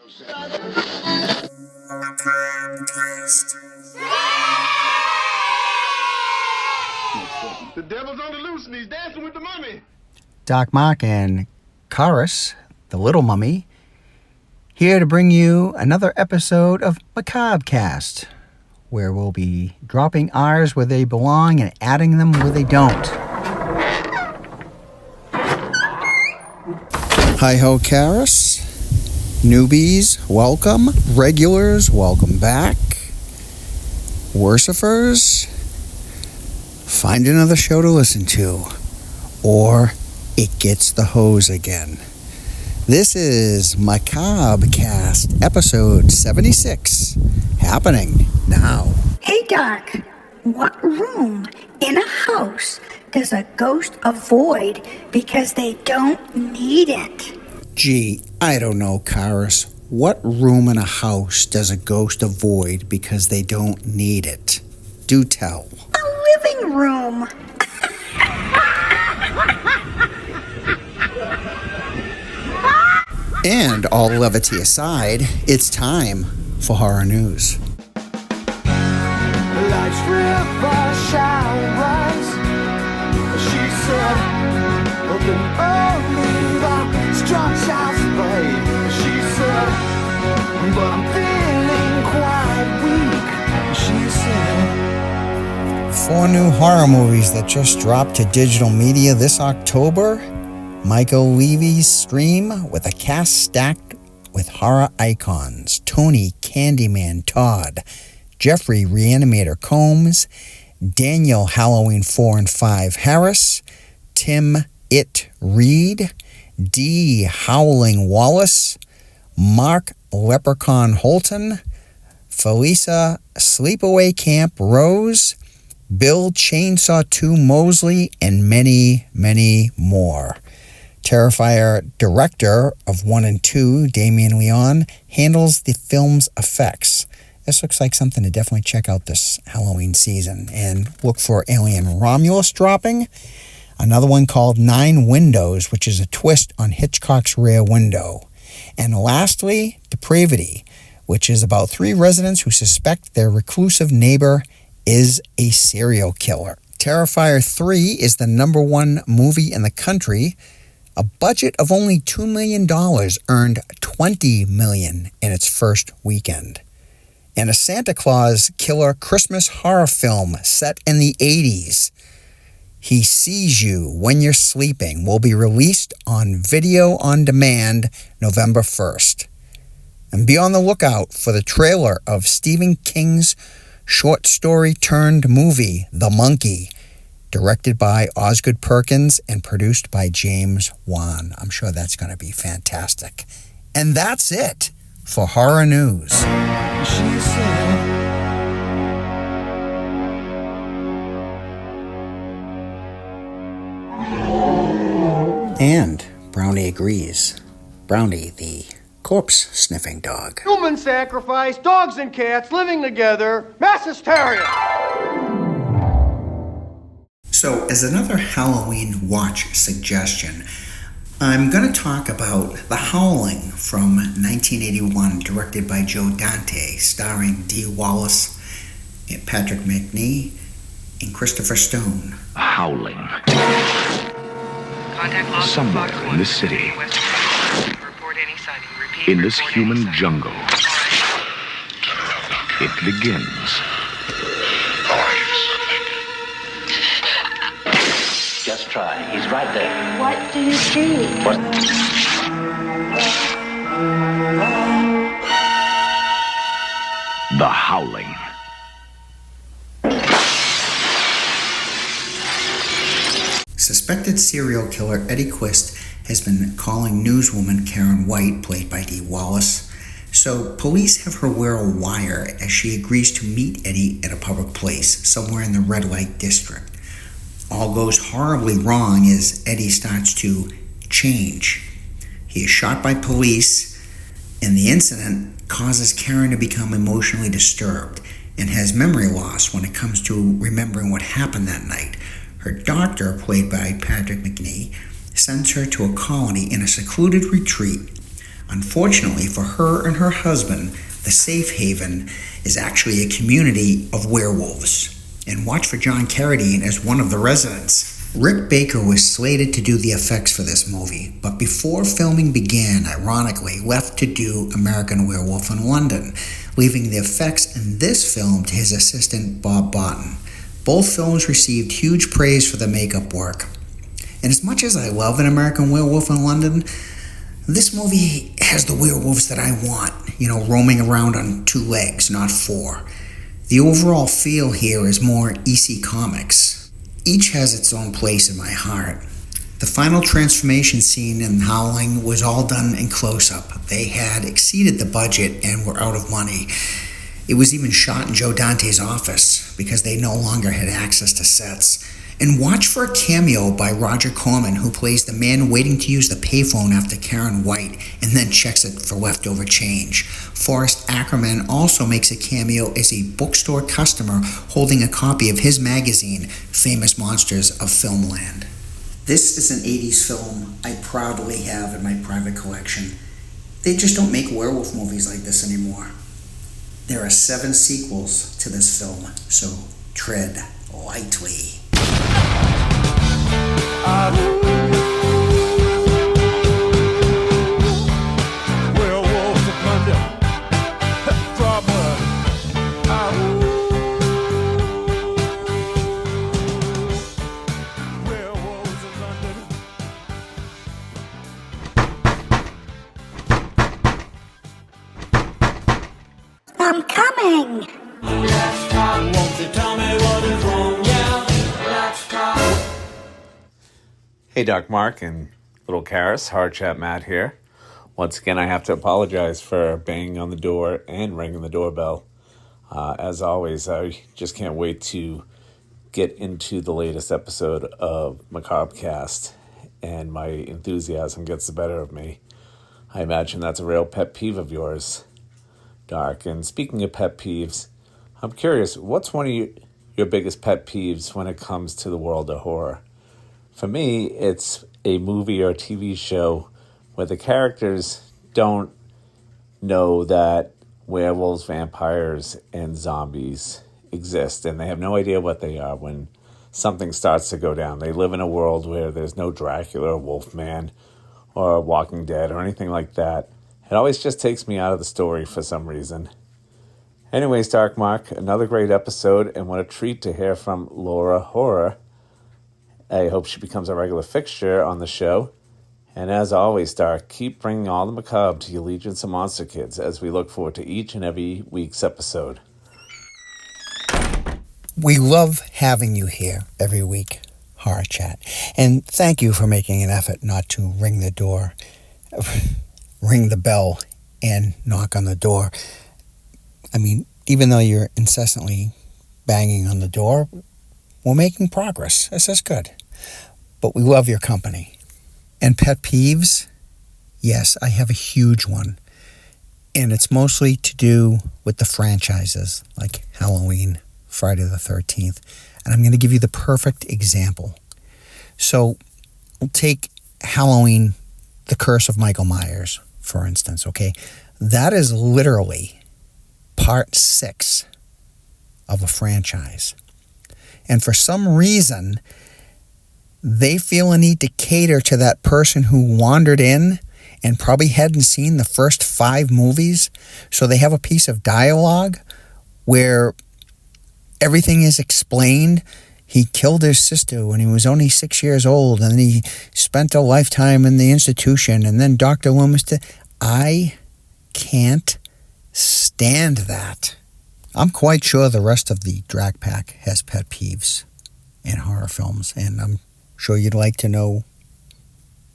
The devil's on the loose and he's dancing with the mummy. Doc Mark and Karis, the little mummy, here to bring you another episode of Macabre Cast, where we'll be dropping R's where they belong and adding them where they don't. Hi-ho, Karis. Newbies, welcome. Regulars, welcome back. Worshippers, find another show to listen to, or it gets the hose again. This is Macabre Cast, episode 76, happening now. Hey, Doc, what room in a house does a ghost avoid because they don't need it? Gee, I don't know, Karis. What room in a house does a ghost avoid because they don't need it? Do tell. A living room. And all levity aside, it's time for horror news. Life's river showers, she said, open only the strong shall survive. She said, but I'm feeling quite weak. She said, 4 new horror movies that just dropped to digital media this October. Michael Levy's stream with a cast stacked with horror icons. Tony Candyman Todd, Jeffrey Reanimator Combs, Daniel Halloween 4 and 5 Harris, Tim It Reed, D. Howling Wallace, Mark Leprechaun Holton, Felisa Sleepaway Camp Rose, Bill Chainsaw 2 Mosley, and many, many more. Terrifier director of 1 and 2, Damien Leon, handles the film's effects. This looks like something to definitely check out this Halloween season. And look for Alien Romulus dropping. Another one called 9 Windows, which is a twist on Hitchcock's Rear Window. And lastly, Depravity, which is about 3 residents who suspect their reclusive neighbor is a serial killer. Terrifier 3 is the #1 movie in the country. A budget of only $2 million earned $20 million in its first weekend. And a Santa Claus killer Christmas horror film set in the 80s, He Sees You When You're Sleeping, will be released on video on demand November 1st. And be on the lookout for the trailer of Stephen King's short story turned movie, The Monkey, directed by Osgood Perkins and produced by James Wan. I'm sure that's going to be fantastic. And that's it for horror news. she said, And Brownie agrees. Brownie, the corpse-sniffing dog. Human sacrifice, dogs and cats living together, mass hysteria. So, as another Halloween watch suggestion, I'm going to talk about The Howling from 1981, directed by Joe Dante, starring Dee Wallace, Patrick McNee, and Christopher Stone. Howling. Somewhere in this city, in this human jungle, it begins. Just try. He's right there. What do you see? What? The Howling. Suspected serial killer Eddie Quist has been calling newswoman Karen White, played by Dee Wallace, so police have her wear a wire as she agrees to meet Eddie at a public place somewhere in the red light district. All goes horribly wrong as Eddie starts to change. He is shot by police, and the incident causes Karen to become emotionally disturbed and has memory loss when it comes to remembering what happened that night. Her doctor, played by Patrick McNee, sends her to a colony in a secluded retreat Unfortunately for her and her husband, the safe haven is actually a community of werewolves. And watch for John Carradine as one of the residents. Rick Baker was slated to do the effects for this movie, but before filming began, ironically, left to do American Werewolf in London, leaving the effects in this film to his assistant Bob Botten. Both films received huge praise for the makeup work. And as much as I love An American Werewolf in London, this movie has the werewolves that I want, roaming around on 2 legs, not 4. The overall feel here is more EC Comics. Each has its own place in my heart. The final transformation scene in Howling was all done in close-up. They had exceeded the budget and were out of money. It was even shot in Joe Dante's office because they no longer had access to sets. And watch for a cameo by Roger Corman, who plays the man waiting to use the payphone after Karen White and then checks it for leftover change. Forrest Ackerman also makes a cameo as a bookstore customer holding a copy of his magazine, Famous Monsters of Filmland. This is an 80s film I proudly have in my private collection. They just don't make werewolf movies like this anymore. There are 7 sequels to this film, so tread lightly. Werewolves of London, drama. Werewolves of London. I'm coming. Won't you tell me what is wrong? Yeah, let's talk. Hey, Doc Mark and Little Karis, Hard Chat Matt here. Once again, I have to apologize for banging on the door and ringing the doorbell. As always, I just can't wait to get into the latest episode of Macabre Cast, and my enthusiasm gets the better of me. I imagine that's a real pet peeve of yours, Doc. And speaking of pet peeves, I'm curious, what's one of your biggest pet peeves when it comes to the world of horror? For me, it's a movie or a TV show where the characters don't know that werewolves, vampires, and zombies exist, and they have no idea what they are when something starts to go down. They live in a world where there's no Dracula or Wolfman or Walking Dead or anything like that. It always just takes me out of the story for some reason. Anyways, Dark Mark, another great episode, and what a treat to hear from Laura Horror. I hope she becomes a regular fixture on the show. And as always, Dark, keep bringing all the macabre to your legions of monster kids as we look forward to each and every week's episode. We love having you here every week, Horror Chat. And thank you for making an effort not to ring the door, ring the bell, and knock on the door. I mean, even though you're incessantly banging on the door, we're making progress. This is good. But we love your company. And pet peeves? Yes, I have a huge one. And it's mostly to do with the franchises, like Halloween, Friday the 13th. And I'm going to give you the perfect example. So we'll take Halloween, The Curse of Michael Myers, for instance, okay? That is literally part 6 of a franchise. And for some reason, they feel a need to cater to that person who wandered in and probably hadn't seen the first 5 movies. So they have a piece of dialogue where everything is explained. He killed his sister when he was only 6 years old, and he spent a lifetime in the institution, and then Dr. Loomis did. I can't stand that. I'm quite sure the rest of the Drag Pack has pet peeves in horror films, and I'm sure you'd like to know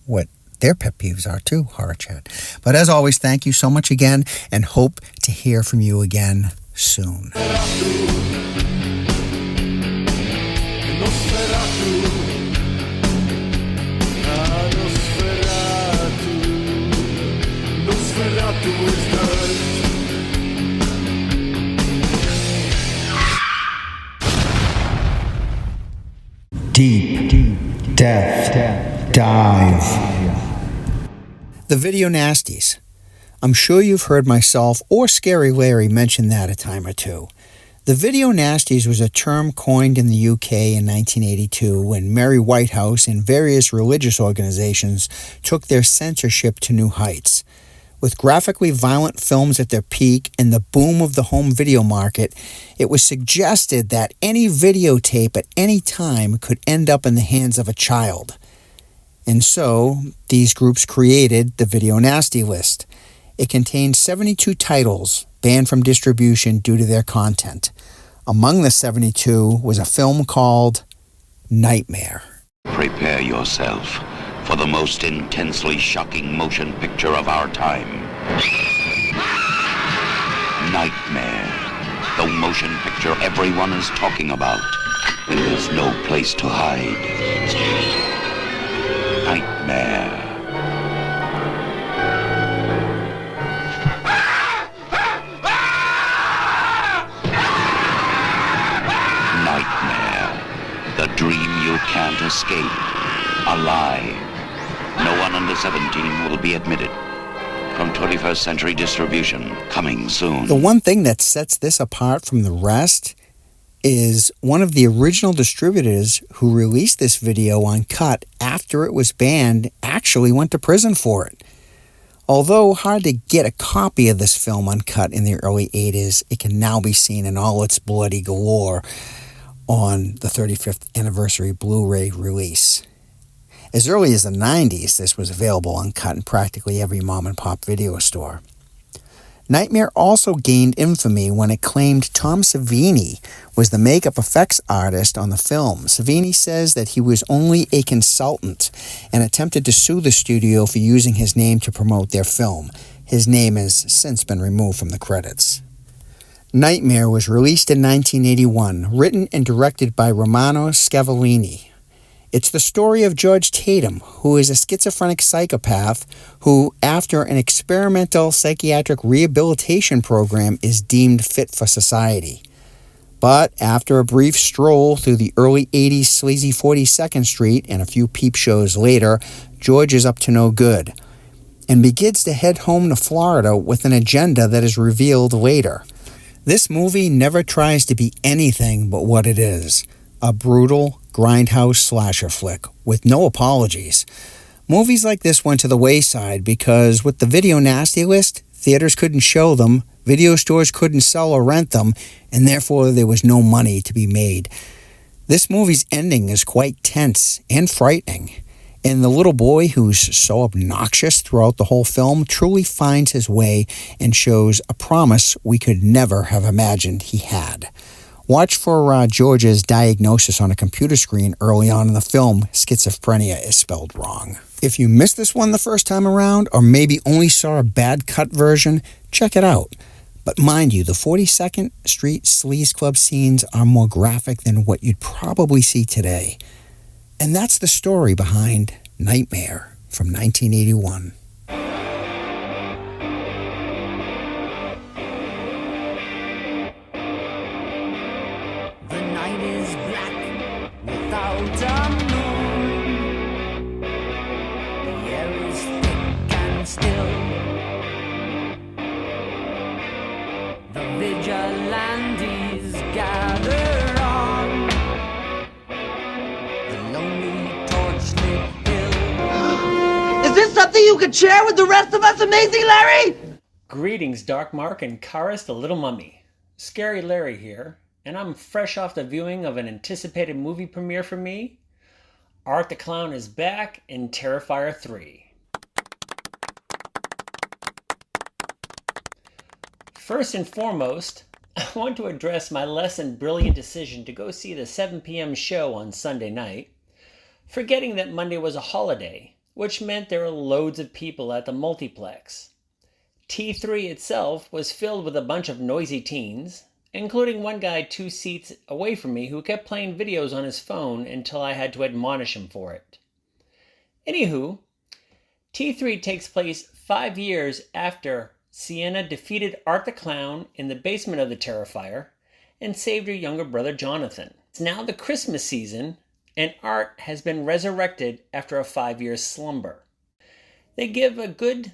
what their pet peeves are too, Horror Chat. But as always, thank you so much again, and hope to hear from you again soon. Deep Death Dive. The Video Nasties. I'm sure you've heard myself or Scary Larry mention that a time or two. The video nasties was a term coined in the UK in 1982 when Mary Whitehouse and various religious organizations took their censorship to new heights. With graphically violent films at their peak and the boom of the home video market, it was suggested that any videotape at any time could end up in the hands of a child. And so, these groups created the Video Nasty List. It contained 72 titles banned from distribution due to their content. Among the 72 was a film called Nightmare. Prepare yourself for the most intensely shocking motion picture of our time. Nightmare. The motion picture everyone is talking about. And there's no place to hide. Nightmare. The dream you can't escape. A lie. No one under 17 will be admitted. From 21st Century Distribution, coming soon. The one thing that sets this apart from the rest is one of the original distributors who released this video uncut after it was banned actually went to prison for it. Although hard to get a copy of this film uncut in the early 80s, it can now be seen in all its bloody galore on the 35th anniversary Blu-ray release. As early as the 90s, this was available uncut in practically every mom-and-pop video store. Nightmare also gained infamy when it claimed Tom Savini was the makeup effects artist on the film. Savini says that he was only a consultant and attempted to sue the studio for using his name to promote their film. His name has since been removed from the credits. Nightmare was released in 1981, written and directed by Romano Scavolini. It's the story of George Tatum, who is a schizophrenic psychopath who, after an experimental psychiatric rehabilitation program, is deemed fit for society. But after a brief stroll through the early 80s sleazy 42nd Street and a few peep shows later, George is up to no good and begins to head home to Florida with an agenda that is revealed later. This movie never tries to be anything but what it is, a brutal, grindhouse slasher flick with no apologies. Movies like this went to the wayside because with the Video Nasty List, theaters couldn't show them, video stores couldn't sell or rent them, and therefore there was no money to be made. This movie's ending is quite tense and frightening, and the little boy who's so obnoxious throughout the whole film truly finds his way and shows a promise we could never have imagined he had. Watch for George's diagnosis on a computer screen early on in the film. Schizophrenia is spelled wrong. If you missed this one the first time around, or maybe only saw a bad cut version, check it out. But mind you, the 42nd Street Sleaze Club scenes are more graphic than what you'd probably see today. And that's the story behind Nightmare from 1981. The night is black without a moon. The air is thick and still. The vigilantes gather on the lonely torch-lit hill. Is this something you can share with the rest of us, Amazing Larry? Greetings, Dark Mark and Karis the Little Mummy. Scary Larry here, and I'm fresh off the viewing of an anticipated movie premiere for me. Art the Clown is back in Terrifier 3. First and foremost, I want to address my less than brilliant decision to go see the 7 p.m. show on Sunday night, forgetting that Monday was a holiday, which meant there were loads of people at the multiplex. T3 itself was filled with a bunch of noisy teens, including one guy 2 seats away from me who kept playing videos on his phone until I had to admonish him for it. Anywho, T3 takes place 5 years after Sienna defeated Art the Clown in the basement of the Terrifier and saved her younger brother Jonathan. It's now the Christmas season, and Art has been resurrected after a 5-year slumber. They give a good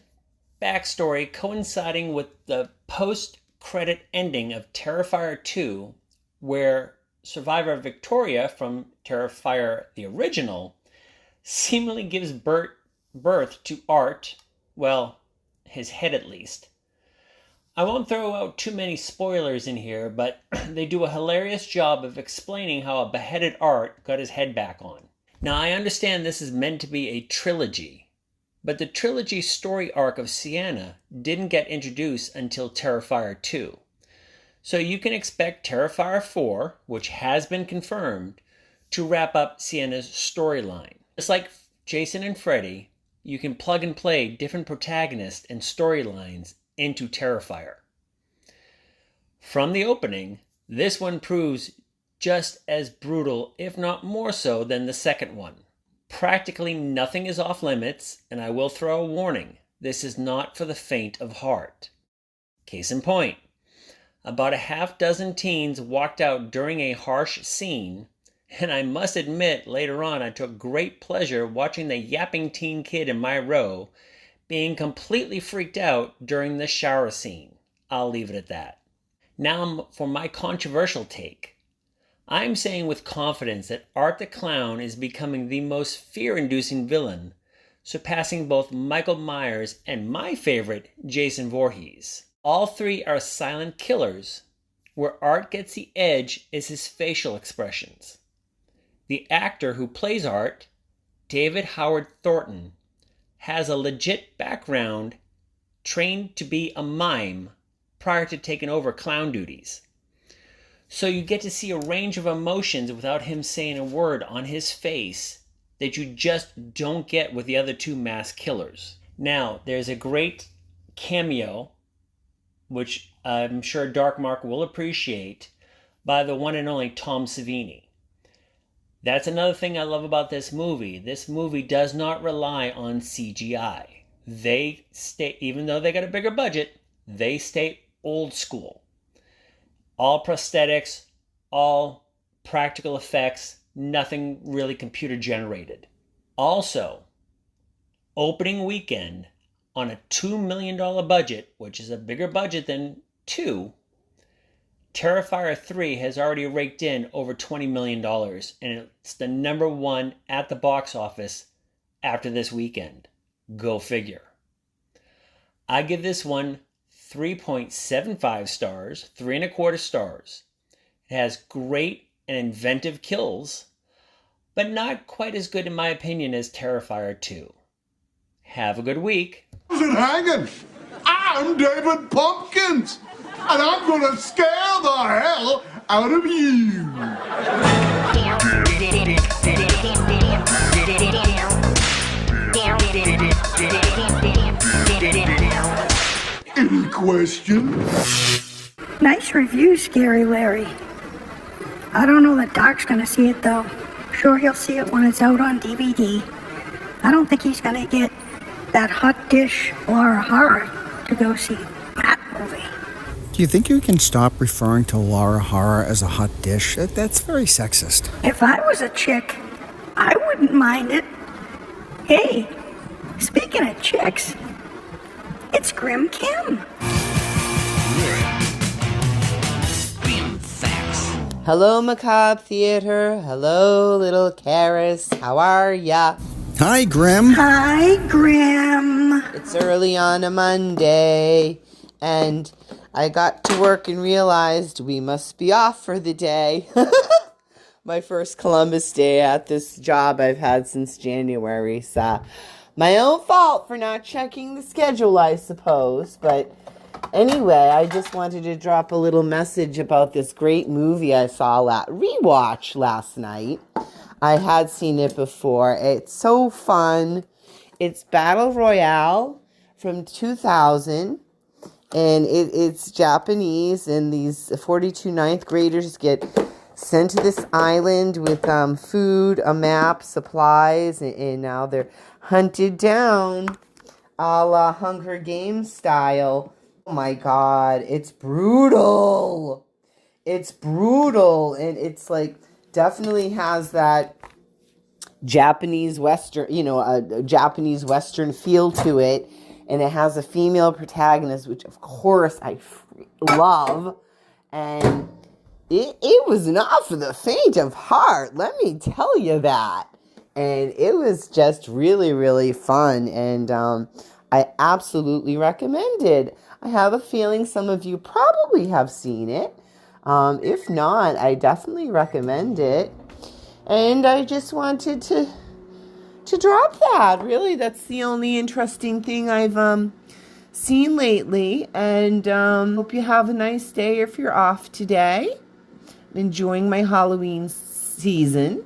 backstory coinciding with the post-credit ending of Terrifier 2, where survivor Victoria from Terrifier the original seemingly gives birth to Art, well, his head at least. I won't throw out too many spoilers in here, but they do a hilarious job of explaining how a beheaded Art got his head back on. Now, I understand this is meant to be a trilogy, but the trilogy story arc of Sienna didn't get introduced until Terrifier 2. So you can expect Terrifier 4, which has been confirmed, to wrap up Sienna's storyline. Just like Jason and Freddy, you can plug and play different protagonists and storylines into Terrifier. From the opening, this one proves just as brutal, if not more so, than the second one. Practically nothing is off limits, and I will throw a warning. This is not for the faint of heart. Case in point, about a half dozen teens walked out during a harsh scene, and I must admit later on I took great pleasure watching the yapping teen kid in my row being completely freaked out during the shower scene. I'll leave it at that. Now for my controversial take. I'm saying with confidence that Art the Clown is becoming the most fear-inducing villain, surpassing both Michael Myers and my favorite, Jason Voorhees. All three are silent killers. Where Art gets the edge is his facial expressions. The actor who plays Art, David Howard Thornton, has a legit background, trained to be a mime prior to taking over clown duties. So you get to see a range of emotions without him saying a word on his face that you just don't get with the other two masked killers. Now, there's a great cameo, which I'm sure Dark Mark will appreciate, by the one and only Tom Savini. That's another thing I love about this movie. This movie does not rely on CGI. They stay, even though they got a bigger budget, they stay old school. All prosthetics, all practical effects, nothing really computer generated. Also, opening weekend on a $2 million budget, which is a bigger budget than 2, Terrifier 3 has already raked in over $20 million, and it's the number one at the box office after this weekend. Go figure. I give this one 3.75 stars, 3.25 stars. It has great and inventive kills, but not quite as good in my opinion as Terrifier 2. Have a good week. How's it hanging? I'm David Pumpkins, and I'm gonna scare the hell out of you. Any questions? Nice review, Scary Larry. I don't know that Doc's gonna see it though. Sure, he'll see it when it's out on DVD. I don't think he's gonna get that hot dish Laura Hara to go see that movie. Do you think you can stop referring to Laura Hara as a hot dish? That's very sexist. If I was a chick, I wouldn't mind it. Hey, speaking of chicks, it's Grim Kim. Hello, Macabre Theater. Hello, little Karis. How are ya? Hi, Grim. Hi, Grim. It's early on a Monday, and I got to work and realized we must be off for the day. My first Columbus Day at this job I've had since January, so my own fault for not checking the schedule, I suppose, but anyway, I just wanted to drop a little message about this great movie I saw rewatch last night. I had seen it before. It's so fun. It's Battle Royale from 2000, and it's Japanese, and these 42 ninth graders get sent to this island with food, a map, supplies, and now they're hunted down a la Hunger Games style. Oh my God, it's brutal. It's brutal, and it's like definitely has that Japanese Western, a Japanese Western feel to it. and it has a female protagonist, which of course I love, and it was not for the faint of heart, let me tell you that. And it was just really, really fun, and I absolutely recommend it. I have a feeling some of you probably have seen it. If not, I definitely recommend it. And I just wanted to drop that. Really, that's the only interesting thing I've seen lately. And hope you have a nice day if you're off today. Enjoying my Halloween season.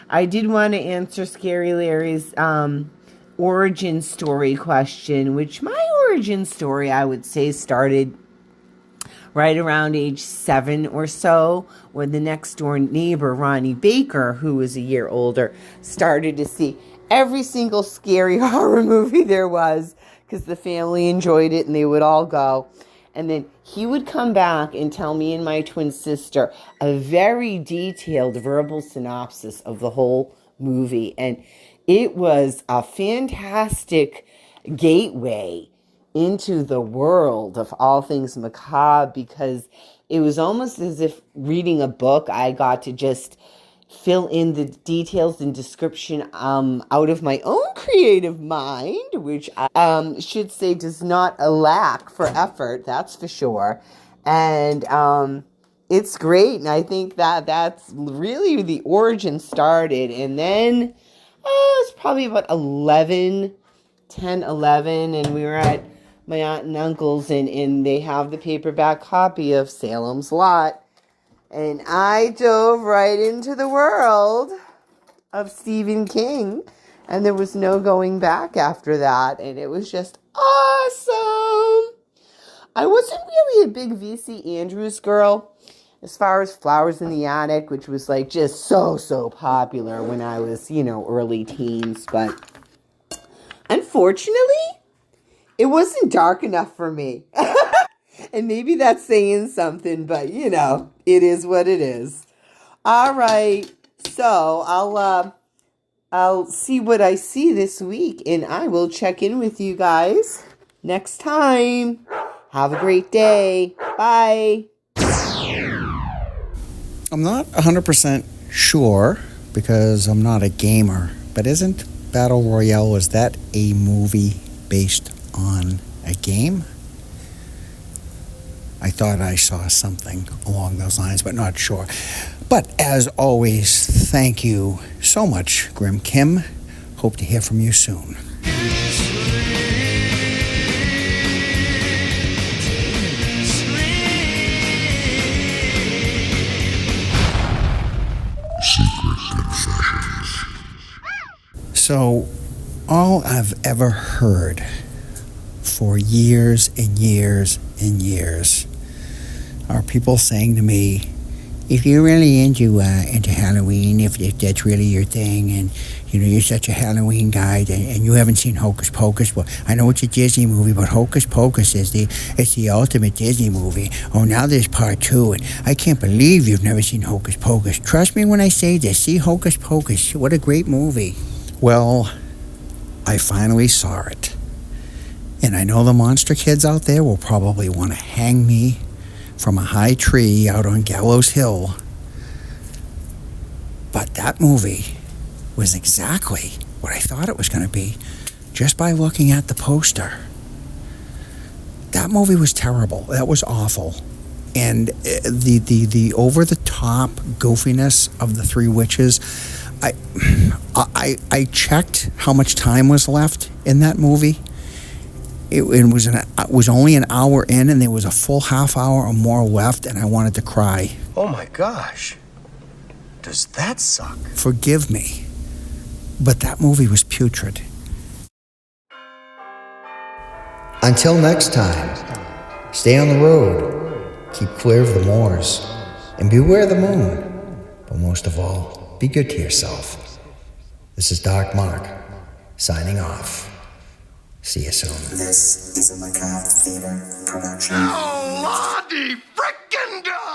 I did want to answer Scary Larry's origin story question, which my origin story, I would say, started right around age 7 or so, when the next door neighbor, Ronnie Baker, who was a year older, started to see every single scary horror movie there was, because the family enjoyed it and they would all go. And then he would come back and tell me and my twin sister a very detailed verbal synopsis of the whole movie. And it was a fantastic gateway into the world of all things macabre, because it was almost as if reading a book. I got to just fill in the details and description out of my own creative mind, which I should say does not lack for effort, that's for sure. And it's great, and I think that's really the origin started. And then it's probably about 10, 11, and we were at my aunt and uncle's, and they have the paperback copy of Salem's Lot. And I dove right into the world of Stephen King, and there was no going back after that, and it was just awesome. I wasn't really a big V.C. Andrews girl as far as Flowers in the Attic, which was like just so popular when I was, early teens, but unfortunately, it wasn't dark enough for me. And maybe that's saying something, but it is what it is. All right. So I'll see what I see this week, and I will check in with you guys next time. Have a great day. Bye. I'm not 100% sure because I'm not a gamer, but isn't Battle Royale, was that a movie based on a game? I thought I saw something along those lines, but not sure. But as always, thank you so much, Grim Kim. Hope to hear from you soon. Secret Confessions. So, all I've ever heard for years and years and years are people saying to me, if you're really into Halloween, if that's really your thing, and you're such a Halloween guy, and you haven't seen Hocus Pocus, well, I know it's a Disney movie, but Hocus Pocus is the ultimate Disney movie. Oh, now there's part 2, and I can't believe you've never seen Hocus Pocus. Trust me when I say this. See Hocus Pocus. What a great movie. Well, I finally saw it. And I know the monster kids out there will probably want to hang me from a high tree out on Gallows Hill. But that movie was exactly what I thought it was going to be just by looking at the poster. That movie was terrible. That was awful. And the over-the-top goofiness of the three witches, I checked how much time was left in that movie. It was only an hour in, and there was a full half hour or more left, and I wanted to cry. Oh my gosh. Does that suck? Forgive me, but that movie was putrid. Until next time, stay on the road, keep clear of the moors, and beware the moon. But most of all, be good to yourself. This is Doc Mark, signing off. See you soon. This is a Macabre Theater production. Oh, Lordy frickin' God!